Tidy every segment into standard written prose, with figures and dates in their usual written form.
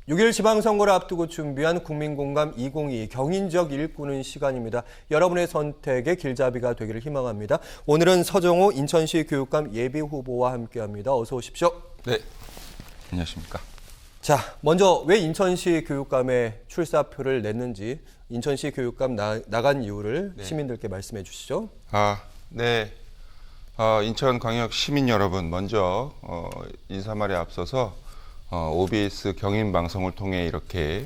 6일 지방선거를 앞두고 준비한 국민공감 2022 경인지역 일꾼은 시간입니다. 여러분의 선택의 길잡이가 되기를 희망합니다. 오늘은 서정호 인천시 교육감 예비후보와 함께합니다. 어서 오십시오. 네, 안녕하십니까. 자, 먼저 왜 인천시 교육감에 출사표를 냈는지 인천시 교육감 나간 이유를 시민들께 말씀해 주시죠. 네. 인천광역 시민 여러분, 먼저 인사말에 앞서서 OBS 경인 방송을 통해 이렇게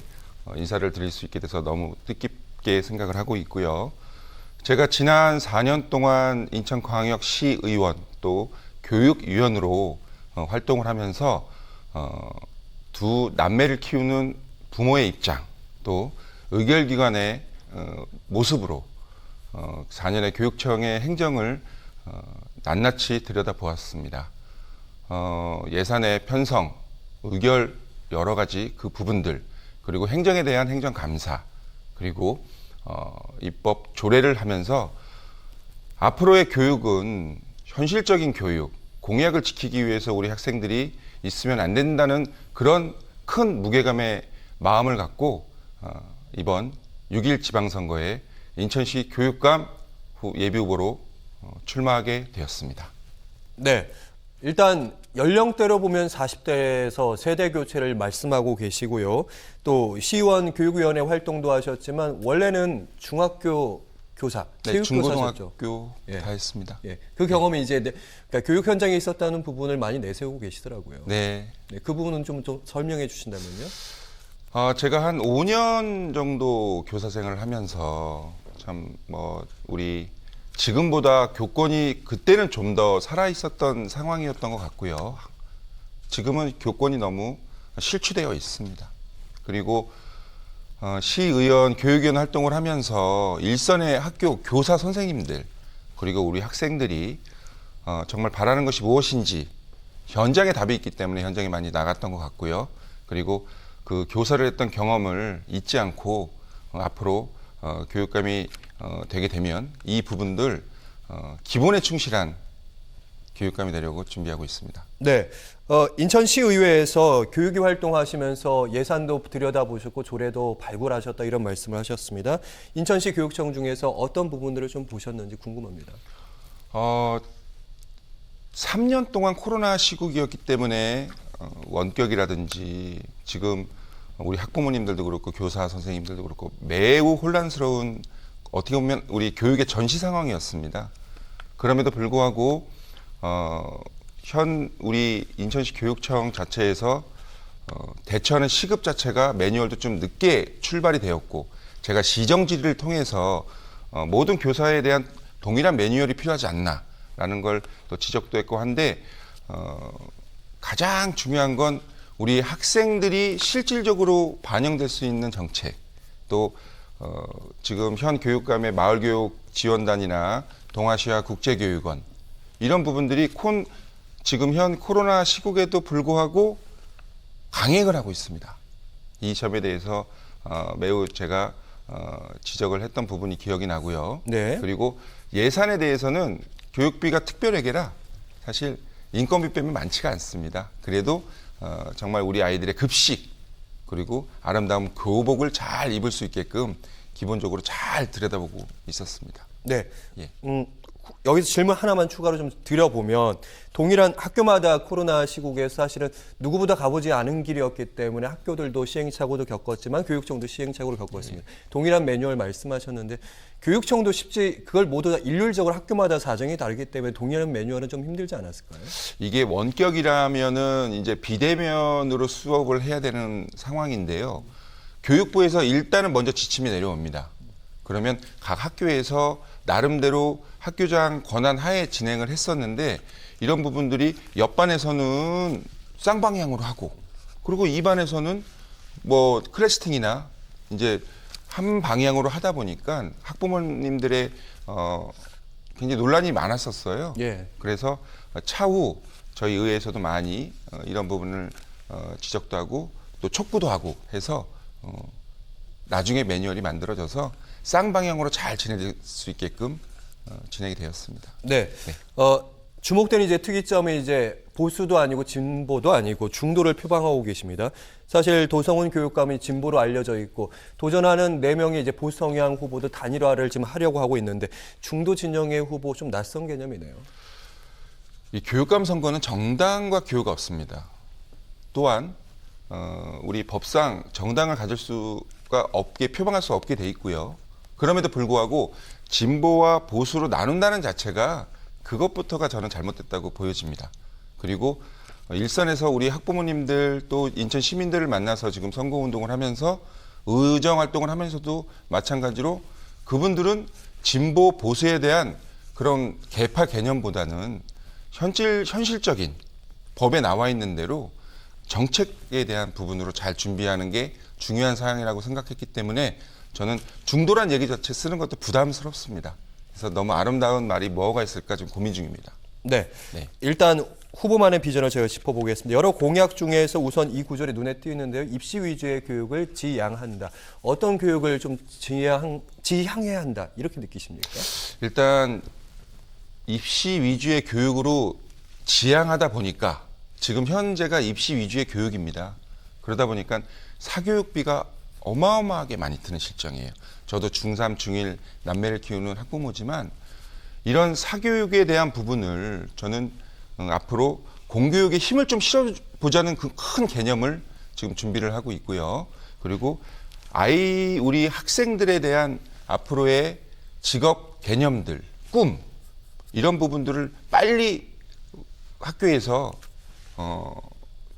인사를 드릴 수 있게 돼서 너무 뜻깊게 생각을 하고 있고요. 제가 지난 4년 동안 인천광역시 의원 또 교육위원으로 활동을 하면서 두 남매를 키우는 부모의 입장 또 의결기관의 모습으로 4년의 교육청의 행정을 낱낱이 들여다보았습니다. 예산의 편성, 의결 여러 가지 그 부분들, 그리고 행정에 대한 행정 감사, 그리고 입법 조례를 하면서 앞으로의 교육은 현실적인 교육, 공약을 지키기 위해서 우리 학생들이 있으면 안 된다는 그런 큰 무게감의 마음을 갖고 이번 6.1 지방선거에 인천시 교육감 예비후보로 출마하게 되었습니다. 네, 일단 연령대로 보면 40대에서 세대 교체를 말씀하고 계시고요. 또 시의원 교육위원회 활동도 하셨지만 원래는 중학교 교사, 네, 체육교사셨죠. 중고등학교 다 했습니다. 예, 그 경험이 이제 그러니까 교육 현장에 있었다는 부분을 많이 내세우고 계시더라고요. 네. 그 부분은 좀 설명해 주신다면요. 제가 한 5년 정도 교사 생활을 하면서 참 우리 지금보다 교권이 그때는 좀 더 살아 있었던 상황이었던 것 같고요. 지금은 교권이 너무 실추되어 있습니다. 그리고 시의원, 교육위원 활동을 하면서 일선의 학교 교사 선생님들 그리고 우리 학생들이 정말 바라는 것이 무엇인지 현장에 답이 있기 때문에 현장에 많이 나갔던 것 같고요. 그리고 그 교사를 했던 경험을 잊지 않고 앞으로 교육감이 되게 되면 이 부분들 기본에 충실한 교육감이 되려고 준비하고 있습니다. 네, 인천시의회에서 교육위 활동하시면서 예산도 들여다보셨고 조례도 발굴하셨다 이런 말씀을 하셨습니다. 인천시 교육청 중에서 어떤 부분들을 좀 보셨는지 궁금합니다. 3년 동안 코로나 시국이었기 때문에 원격이라든지 지금 우리 학부모님들도 그렇고 교사 선생님들도 그렇고 매우 혼란스러운 어떻게 보면 우리 교육의 전시 상황이었습니다. 그럼에도 불구하고 현 우리 인천시 교육청 자체에서 대처하는 시급 자체가 매뉴얼도 좀 늦게 출발이 되었고 제가 시정 질의를 통해서 모든 교사에 대한 동일한 매뉴얼이 필요하지 않나라는 걸 또 지적도 했고 한데 가장 중요한 건 우리 학생들이 실질적으로 반영될 수 있는 정책 또 지금 현 교육감의 마을교육지원단이나 동아시아 국제교육원 이런 부분들이 지금 현 코로나 시국에도 불구하고 강행을 하고 있습니다. 이 점에 대해서 매우 제가 지적을 했던 부분이 기억이 나고요. 네. 그리고 예산에 대해서는 교육비가 특별회계라 사실 인건비 빼면 많지가 않습니다. 그래도 정말 우리 아이들의 급식 그리고 아름다운 교복을 잘 입을 수 있게끔 기본적으로 잘 들여다보고 있었습니다. 네. 예. 여기서 질문 하나만 추가로 좀 드려보면 동일한 학교마다 코로나 시국에서 사실은 누구보다 가보지 않은 길이었기 때문에 학교들도 시행착오도 겪었지만 교육청도 시행착오를 겪었습니다. 동일한 매뉴얼 말씀하셨는데 교육청도 쉽지 그걸 모두 다 일률적으로 학교마다 사정이 다르기 때문에 동일한 매뉴얼은 좀 힘들지 않았을까요? 이게 원격이라면은 이제 비대면으로 수업을 해야 되는 상황인데요. 교육부에서 일단은 먼저 지침이 내려옵니다. 그러면 각 학교에서 나름대로 학교장 권한 하에 진행을 했었는데 이런 부분들이 옆반에서는 쌍방향으로 하고 그리고 이반에서는 클래스팅이나 이제 한 방향으로 하다 보니까 학부모님들의 굉장히 논란이 많았었어요. 예. 그래서 차후 저희 의회에서도 많이 이런 부분을 지적도 하고 또 촉구도 하고 해서 나중에 매뉴얼이 만들어져서 쌍방향으로 잘 진행될 수 있게끔 진행이 되었습니다. 네. 네. 주목되는 이제 특이점이 이제 보수도 아니고 진보도 아니고 중도를 표방하고 계십니다. 사실 도성훈 교육감이 진보로 알려져 있고 도전하는 4명의 이제 보수 성향 후보도 단일화를 지금 하려고 하고 있는데 중도 진영의 후보 좀 낯선 개념이네요. 이 교육감 선거는 정당과 교우가 없습니다. 또한 우리 법상 정당을 가질 수가 없게 표방할 수 없게 돼 있고요. 그럼에도 불구하고 진보와 보수로 나눈다는 자체가 그것부터가 저는 잘못됐다고 보여집니다. 그리고 일선에서 우리 학부모님들 또 인천 시민들을 만나서 지금 선거운동을 하면서 의정 활동을 하면서도 마찬가지로 그분들은 진보 보수에 대한 그런 개파 개념보다는 현실적인 법에 나와 있는 대로 정책에 대한 부분으로 잘 준비하는 게 중요한 사항이라고 생각했기 때문에 저는 중도란 얘기 자체 쓰는 것도 부담스럽습니다. 그래서 너무 아름다운 말이 뭐가 있을까 좀 고민 중입니다. 네. 네. 일단 후보만의 비전을 제가 짚어보겠습니다. 여러 공약 중에서 우선 이 구절이 눈에 띄는데요. 입시 위주의 교육을 지향한다. 어떤 교육을 좀 지향해야 한다. 이렇게 느끼십니까? 일단 입시 위주의 교육으로 지향하다 보니까 지금 현재가 입시 위주의 교육입니다. 그러다 보니까 사교육비가 어마어마하게 많이 드는 실정이에요. 저도 중3, 중1 남매를 키우는 학부모지만 이런 사교육에 대한 부분을 저는 앞으로 공교육에 힘을 좀 실어보자는 그 큰 개념을 지금 준비를 하고 있고요. 그리고 우리 학생들에 대한 앞으로의 직업 개념들, 꿈 이런 부분들을 빨리 학교에서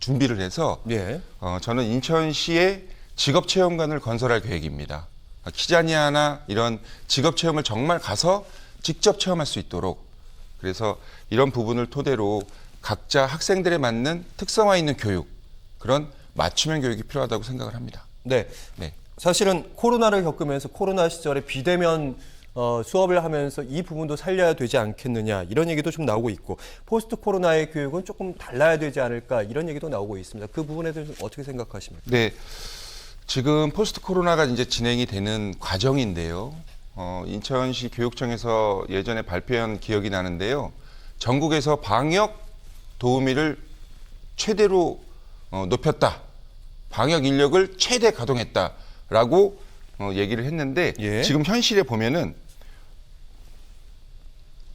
준비를 해서 예. 저는 인천시에 직업체험관을 건설할 계획입니다. 키자니아나 이런 직업체험을 정말 가서 직접 체험할 수 있도록 그래서 이런 부분을 토대로 각자 학생들에 맞는 특성화 있는 교육 그런 맞춤형 교육이 필요하다고 생각을 합니다. 네. 네. 사실은 코로나를 겪으면서 코로나 시절에 비대면 수업을 하면서 이 부분도 살려야 되지 않겠느냐 이런 얘기도 좀 나오고 있고 포스트 코로나의 교육은 조금 달라야 되지 않을까 이런 얘기도 나오고 있습니다. 그 부분에 대해서 어떻게 생각하십니까? 네. 지금 포스트 코로나가 이제 진행이 되는 과정인데요. 인천시 교육청에서 예전에 발표한 기억이 나는데요. 전국에서 방역 도우미를 최대로 높였다. 방역 인력을 최대 가동했다라고 얘기를 했는데 예. 지금 현실에 보면은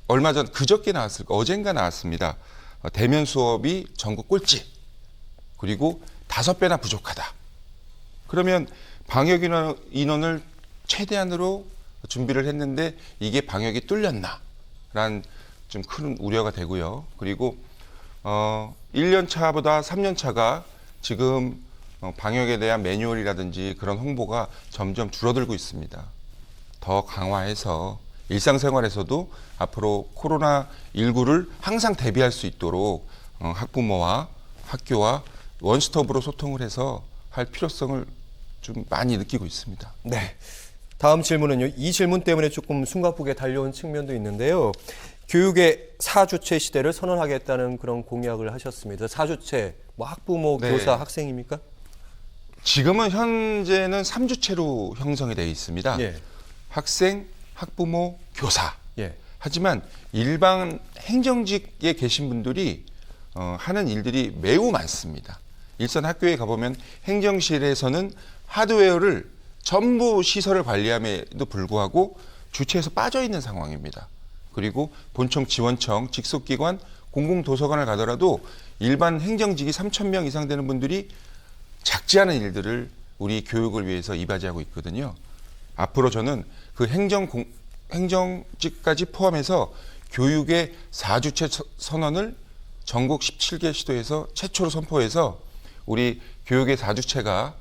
얼마 전 그저께 나왔을까 어젠가 나왔습니다. 대면 수업이 전국 꼴찌 그리고 5배나 부족하다. 그러면 방역 인원을 최대한으로 준비를 했는데 이게 방역이 뚫렸나? 라는 좀 큰 우려가 되고요. 그리고 1년 차보다 3년 차가 지금 방역에 대한 매뉴얼이라든지 그런 홍보가 점점 줄어들고 있습니다. 더 강화해서 일상생활에서도 앞으로 코로나19를 항상 대비할 수 있도록 학부모와 학교와 원스톱으로 소통을 해서 할 필요성을 좀 많이 느끼고 있습니다. 네. 다음 질문은요. 이 질문 때문에 조금 숨가쁘게 달려온 측면도 있는데요. 교육의 사주체 시대를 선언하겠다는 그런 공약을 하셨습니다. 사주체, 뭐 학부모, 네. 교사, 학생입니까? 지금은 현재는 3주체로 형성이 되어 있습니다. 예. 학생, 학부모, 교사. 예. 하지만 일반 행정직에 계신 분들이 하는 일들이 매우 많습니다. 일선 학교에 가보면 행정실에서는 하드웨어를 전부 시설을 관리함에도 불구하고 주체에서 빠져 있는 상황입니다. 그리고 본청, 지원청, 직속기관, 공공도서관을 가더라도 일반 행정직이 3,000명 이상 되는 분들이 작지 않은 일들을 우리 교육을 위해서 이바지하고 있거든요. 앞으로 저는 그 행정직까지 포함해서 교육의 4주체 선언을 전국 17개 시도에서 최초로 선포해서 우리 교육의 4주체가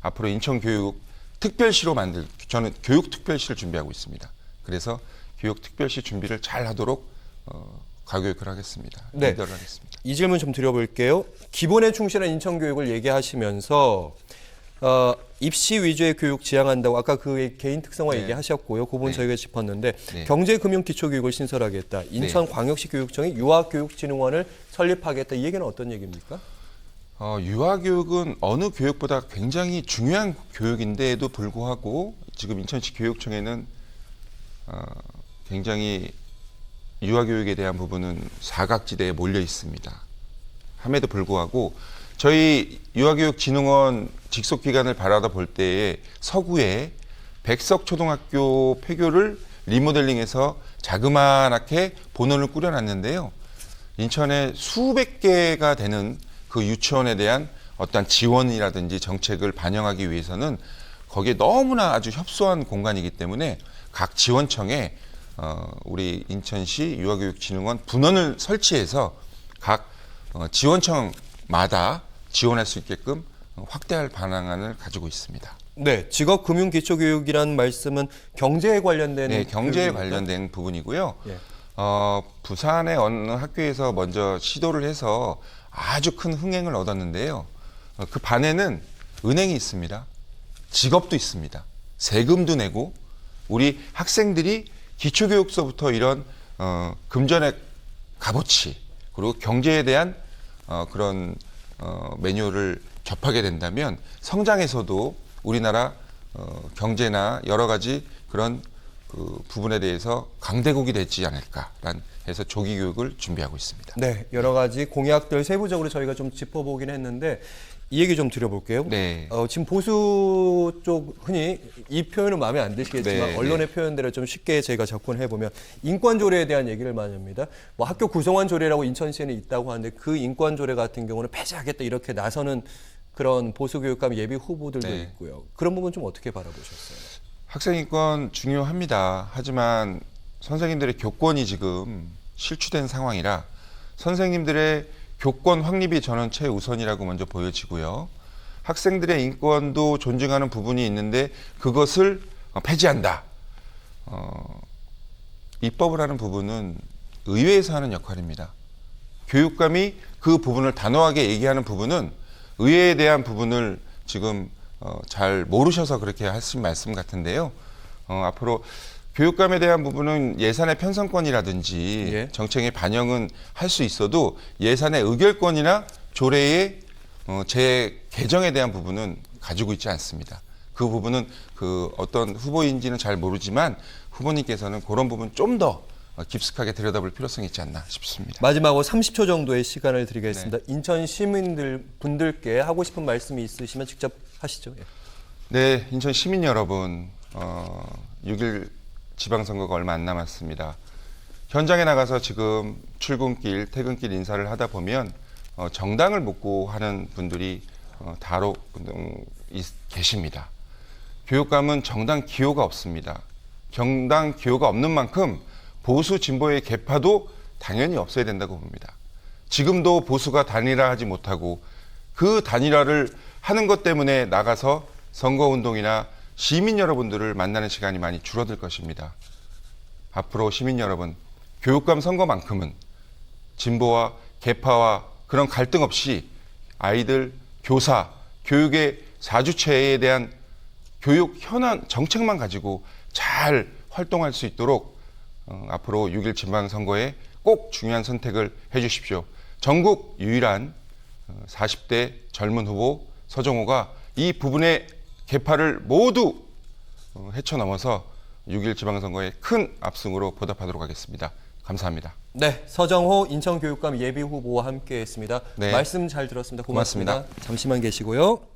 앞으로 인천교육 특별시로 저는 교육특별시를 준비하고 있습니다. 그래서 교육특별시 준비를 잘 하도록 가교육을 하겠습니다. 네. 리더를 하겠습니다. 이 질문 좀 드려볼게요. 기본에 충실한 인천교육을 얘기하시면서 입시 위주의 교육 지향한다고 아까 그 개인 특성화 네. 얘기하셨고요. 그 부분 네. 저희가 짚었는데 네. 경제금융기초교육을 신설하겠다. 인천광역시교육청이 유아교육진흥원을 설립하겠다. 이 얘기는 어떤 얘기입니까? 유아교육은 어느 교육보다 굉장히 중요한 교육인데도 불구하고 지금 인천시 교육청에는 굉장히 유아교육에 대한 부분은 사각지대에 몰려 있습니다. 함에도 불구하고 저희 유아교육진흥원 직속기관을 바라다 볼 때에 서구에 백석초등학교 폐교를 리모델링해서 자그마하게 본원을 꾸려놨는데요. 인천에 수백 개가 되는 그 유치원에 대한 어떤 지원이라든지 정책을 반영하기 위해서는 거기에 너무나 아주 협소한 공간이기 때문에 각 지원청에 우리 인천시 유아교육진흥원 분원을 설치해서 각 지원청마다 지원할 수 있게끔 확대할 방안을 가지고 있습니다. 네, 직업금융기초교육이라는 말씀은 경제에 관련된 네, 경제에 교육입니까? 관련된 부분이고요. 예. 부산의 어느 학교에서 먼저 시도를 해서 아주 큰 흥행을 얻었는데요. 그 반에는 은행이 있습니다. 직업도 있습니다. 세금도 내고 우리 학생들이 기초교육서부터 이런 금전의 값어치 그리고 경제에 대한 그런 매뉴얼을 접하게 된다면 성장에서도 우리나라 경제나 여러 가지 그런 그 부분에 대해서 강대국이 되지 않을까라는 해서 조기 교육을 준비하고 있습니다. 네, 여러 가지 공약들 세부적으로 저희가 좀 짚어보긴 했는데 이 얘기 좀 드려볼게요. 네. 지금 보수 쪽 흔히 이 표현은 마음에 안 드시겠지만 네, 언론의 표현대로 좀 쉽게 저희가 접근해 보면 인권 조례에 대한 얘기를 많이 합니다. 뭐 학교 구성원 조례라고 인천시에는 있다고 하는데 그 인권 조례 같은 경우는 폐지하겠다 이렇게 나서는 그런 보수 교육감 예비 후보들도 네. 있고요. 그런 부분 좀 어떻게 바라보셨어요? 학생 인권 중요합니다. 하지만 선생님들의 교권이 지금 실추된 상황이라 선생님들의 교권 확립이 저는 최우선이라고 먼저 보여지고요. 학생들의 인권도 존중하는 부분이 있는데 그것을 폐지한다. 입법을 하는 부분은 의회에서 하는 역할입니다. 교육감이 그 부분을 단호하게 얘기하는 부분은 의회에 대한 부분을 지금 잘 모르셔서 그렇게 하신 말씀 같은데요. 앞으로 교육감에 대한 부분은 예산의 편성권이라든지 예. 정책의 반영은 할 수 있어도 예산의 의결권이나 조례의 재개정에 대한 부분은 가지고 있지 않습니다. 그 부분은 그 어떤 후보인지는 잘 모르지만 후보님께서는 그런 부분 좀 더 깊숙하게 들여다볼 필요성이 있지 않나 싶습니다. 마지막으로 30초 정도의 시간을 드리겠습니다. 인천 시민들 분들께 하고 싶은 말씀이 있으시면 직접 하시죠. 예. 네, 인천 시민 여러분, 6일 지방선거가 얼마 안 남았습니다. 현장에 나가서 지금 출근길, 퇴근길 인사를 하다 보면 정당을 묻고 하는 분들이 다로 계십니다. 교육감은 정당 기호가 없습니다. 정당 기호가 없는 만큼 보수 진보의 계파도 당연히 없어야 된다고 봅니다. 지금도 보수가 단일화하지 못하고 그 단일화를 하는 것 때문에 나가서 선거운동이나 시민 여러분들을 만나는 시간이 많이 줄어들 것입니다. 앞으로 시민 여러분, 교육감 선거만큼은 진보와 계파와 그런 갈등 없이 아이들, 교사, 교육의 사주체에 대한 교육 현안 정책만 가지고 잘 활동할 수 있도록 앞으로 6일 지방선거에 꼭 중요한 선택을 해주십시오. 전국 유일한 40대 젊은 후보 서정호가 이 부분의 계파를 모두 헤쳐넘어서 6일 지방선거에 큰 압승으로 보답하도록 하겠습니다. 감사합니다. 네, 서정호 인천교육감 예비후보와 함께했습니다. 네. 말씀 잘 들었습니다. 고맙습니다. 고맙습니다. 잠시만 계시고요.